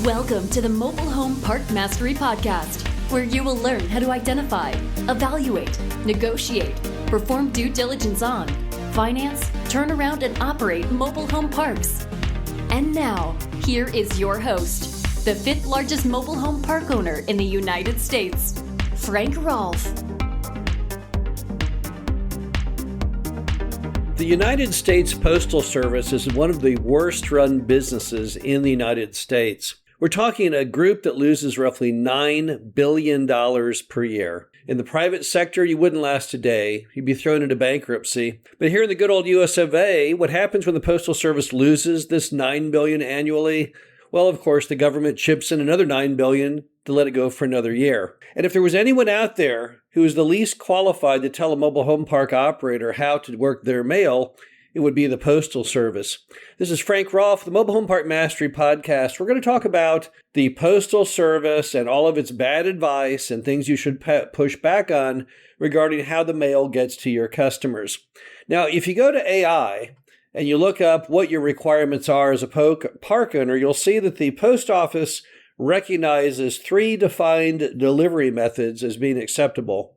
Welcome to the Mobile Home Park Mastery Podcast, where you will learn how to identify, evaluate, negotiate, perform due diligence on, finance, turn around, and operate mobile home parks. And now, here is your host, the fifth largest mobile home park owner in the United States, Frank Rolfe. The United States Postal Service is one of the worst-run businesses in the United States. We're talking a group that loses roughly $9 billion per year. In the private sector, you wouldn't last a day. You'd be thrown into bankruptcy. But here in the good old US of A, what happens when the Postal Service loses this $9 billion annually? Well, of course, the government chips in another $9 billion to let it go for another year. And if there was anyone out there who is the least qualified to tell a mobile home park operator how to work their mail, it would be the Postal Service. This is Frank Rolfe, the Mobile Home Park Mastery Podcast. We're going to talk about the Postal Service and all of its bad advice and things you should push back on regarding how the mail gets to your customers. Now, if you go to AI and you look up what your requirements are as a park owner, you'll see that the post office recognizes three defined delivery methods as being acceptable.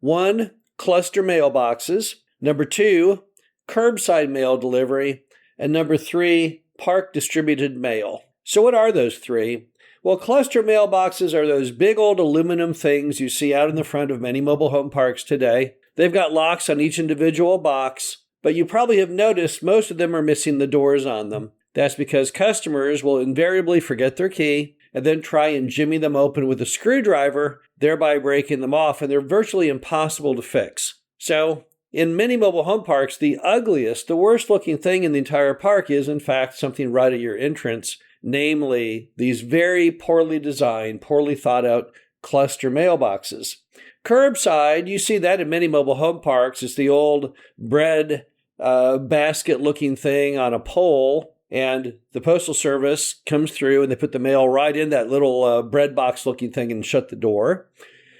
1, cluster mailboxes. 2, curbside mail delivery. And 3, park distributed mail. So what are those three? Well, cluster mailboxes are those big old aluminum things you see out in the front of many mobile home parks today. They've got locks on each individual box, but you probably have noticed most of them are missing the doors on them. That's because customers will invariably forget their key and then try and jimmy them open with a screwdriver, thereby breaking them off, and they're virtually impossible to fix. So, in many mobile home parks, the ugliest, the worst looking thing in the entire park is, in fact, something right at your entrance, namely these very poorly designed, poorly thought out cluster mailboxes. Curbside, you see that in many mobile home parks. It's the old bread basket looking thing on a pole, and the Postal Service comes through and they put the mail right in that little bread box looking thing and shut the door.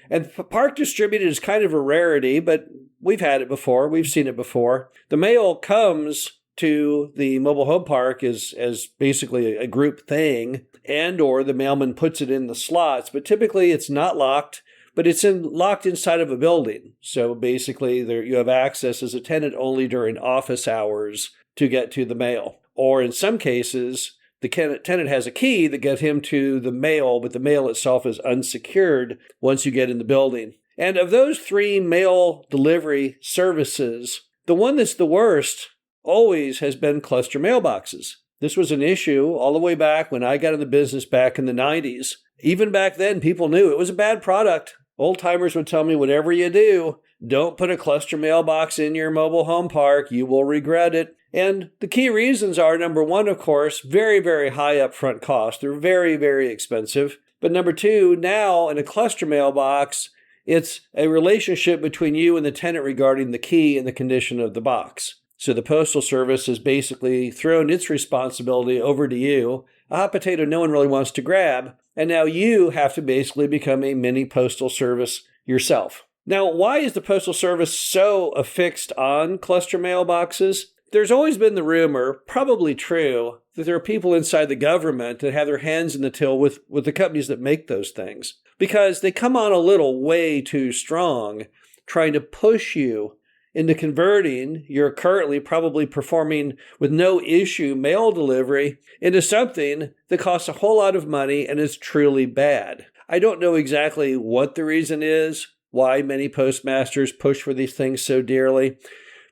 And park distributed is kind of a rarity, but we've had it before. We've seen it before. The mail comes to the mobile home park as basically a group thing, and or the mailman puts it in the slots. But typically it's not locked, but it's locked inside of a building. So basically you have access as a tenant only during office hours to get to the mail. Or in some cases, the tenant has a key that gets him to the mail, but the mail itself is unsecured once you get in the building. And of those three mail delivery services, the one that's the worst always has been cluster mailboxes. This was an issue all the way back when I got in the business back in the 90s. Even back then, people knew it was a bad product. Old timers would tell me, whatever you do, don't put a cluster mailbox in your mobile home park. You will regret it. And the key reasons are, 1, of course, very, very high upfront cost. They're very, very expensive. But 2, now in a cluster mailbox, it's a relationship between you and the tenant regarding the key and the condition of the box. So the Postal Service has basically thrown its responsibility over to you, a hot potato no one really wants to grab, and now you have to basically become a mini Postal Service yourself. Now, why is the Postal Service so affixed on cluster mailboxes? There's always been the rumor, probably true, that there are people inside the government that have their hands in the till with the companies that make those things, because they come on a little way too strong, trying to push you into converting your currently probably performing with no issue mail delivery into something that costs a whole lot of money and is truly bad. I don't know exactly what the reason is, why many postmasters push for these things so dearly.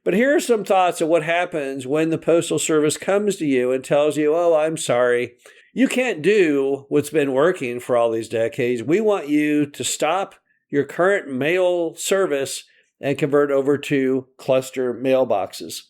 But here are some thoughts of what happens when the Postal Service comes to you and tells you, oh, I'm sorry, you can't do what's been working for all these decades. We want you to stop your current mail service and convert over to cluster mailboxes.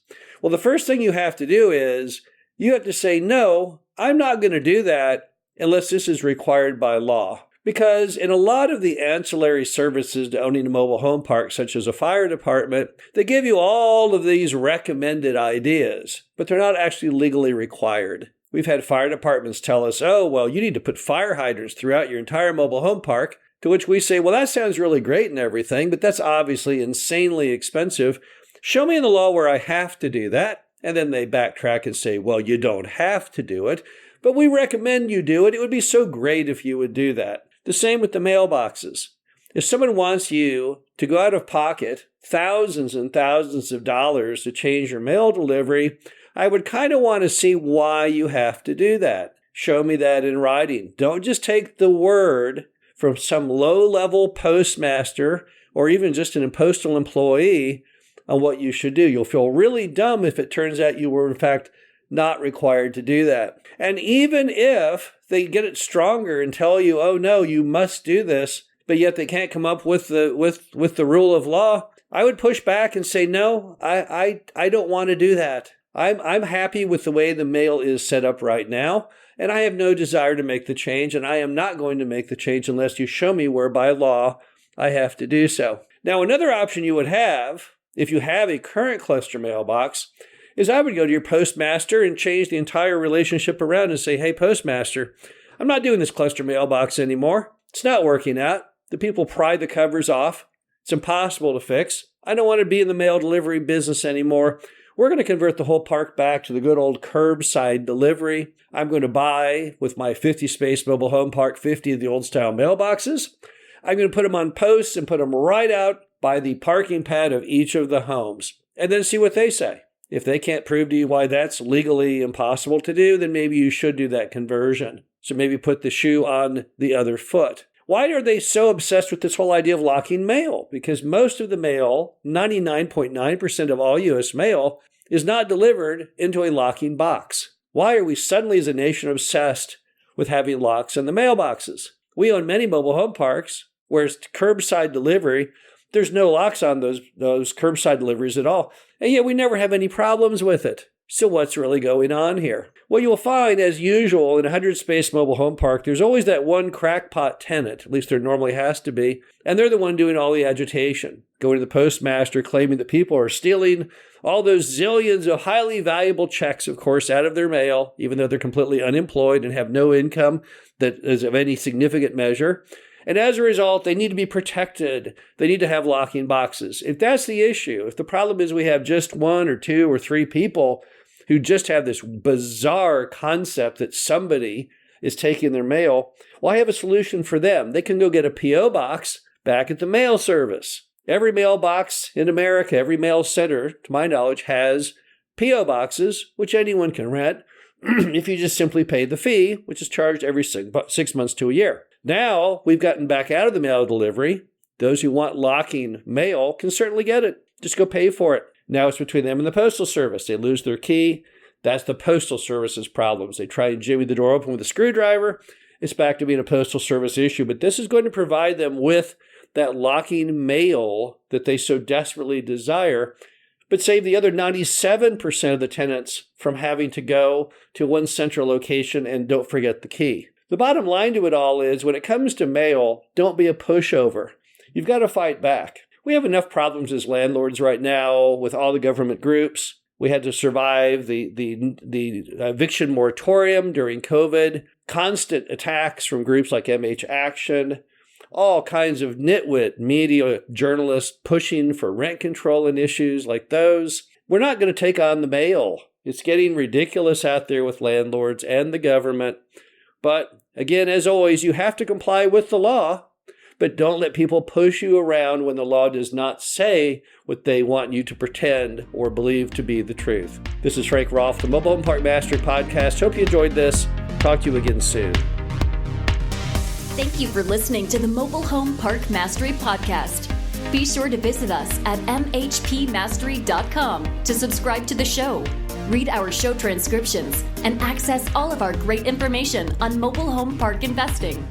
Well, the first thing you have to do is you have to say, no, I'm not going to do that unless this is required by law. Because in a lot of the ancillary services to owning a mobile home park, such as a fire department, they give you all of these recommended ideas, but they're not actually legally required. We've had fire departments tell us, oh, well, you need to put fire hydrants throughout your entire mobile home park, to which we say, well, that sounds really great and everything, but that's obviously insanely expensive. Show me in the law where I have to do that. And then they backtrack and say, well, you don't have to do it. but we recommend you do it. It would be so great if you would do that. The same with the mailboxes. If someone wants you to go out of pocket thousands and thousands of dollars to change your mail delivery, I would kind of want to see why you have to do that. Show me that in writing. Don't just take the word from some low-level postmaster or even just an postal employee on what you should do. You'll feel really dumb if it turns out you were, in fact, not required to do that. And even if they get it stronger and tell you, oh no, you must do this, but yet they can't come up with the rule of law, I would push back and say, no, I don't want to do that. I'm happy with the way the mail is set up right now, and I have no desire to make the change, and I am not going to make the change unless you show me where by law I have to do so. Now, another option you would have, if you have a current cluster mailbox, is I would go to your postmaster and change the entire relationship around and say, hey, postmaster, I'm not doing this cluster mailbox anymore. It's not working out. The people pry the covers off. It's impossible to fix. I don't want to be in the mail delivery business anymore. We're going to convert the whole park back to the good old curbside delivery. I'm going to buy, with my 50-space mobile home park, 50 of the old-style mailboxes. I'm going to put them on posts and put them right out by the parking pad of each of the homes, and then see what they say. If they can't prove to you why that's legally impossible to do, then maybe you should do that conversion. So maybe put the shoe on the other foot. Why are they so obsessed with this whole idea of locking mail? Because most of the mail, 99.9% of all U.S. mail, is not delivered into a locking box. Why are we suddenly as a nation obsessed with having locks on the mailboxes? We own many mobile home parks, whereas curbside delivery, there's no locks on those curbside deliveries at all. And yet we never have any problems with it. So what's really going on here? Well, you'll find, as usual, in a 100-space mobile home park, there's always that one crackpot tenant, at least there normally has to be, and they're the one doing all the agitation, going to the postmaster, claiming that people are stealing all those zillions of highly valuable checks, of course, out of their mail, even though they're completely unemployed and have no income that is of any significant measure. And as a result, they need to be protected. They need to have locking boxes. If that's the issue, if the problem is we have just one or two or three people who just have this bizarre concept that somebody is taking their mail, well, I have a solution for them. They can go get a P.O. box back at the mail service. Every mailbox in America, every mail center, to my knowledge, has P.O. boxes, which anyone can rent if you just simply pay the fee, which is charged every 6 months to a year. Now, we've gotten back out of the mail delivery. Those who want locking mail can certainly get it. Just go pay for it. Now it's between them and the Postal Service. They lose their key. That's the Postal Service's problems. They try and jimmy the door open with a screwdriver. It's back to being a Postal Service issue. But this is going to provide them with that locking mail that they so desperately desire, but save the other 97% of the tenants from having to go to one central location and don't forget the key. The bottom line to it all is, when it comes to mail, don't be a pushover. You've got to fight back. We have enough problems as landlords right now with all the government groups. We had to survive the eviction moratorium during COVID, constant attacks from groups like MH Action, all kinds of nitwit media journalists pushing for rent control and issues like those. We're not going to take on the mail. It's getting ridiculous out there with landlords and the government. But again, as always, you have to comply with the law, but don't let people push you around when the law does not say what they want you to pretend or believe to be the truth. This is Frank Rolfe, the Mobile Home Park Mastery Podcast. Hope you enjoyed this. Talk to you again soon. Thank you for listening to the Mobile Home Park Mastery Podcast. Be sure to visit us at mhpmastery.com to subscribe to the show, read our show transcriptions, and access all of our great information on mobile home park investing.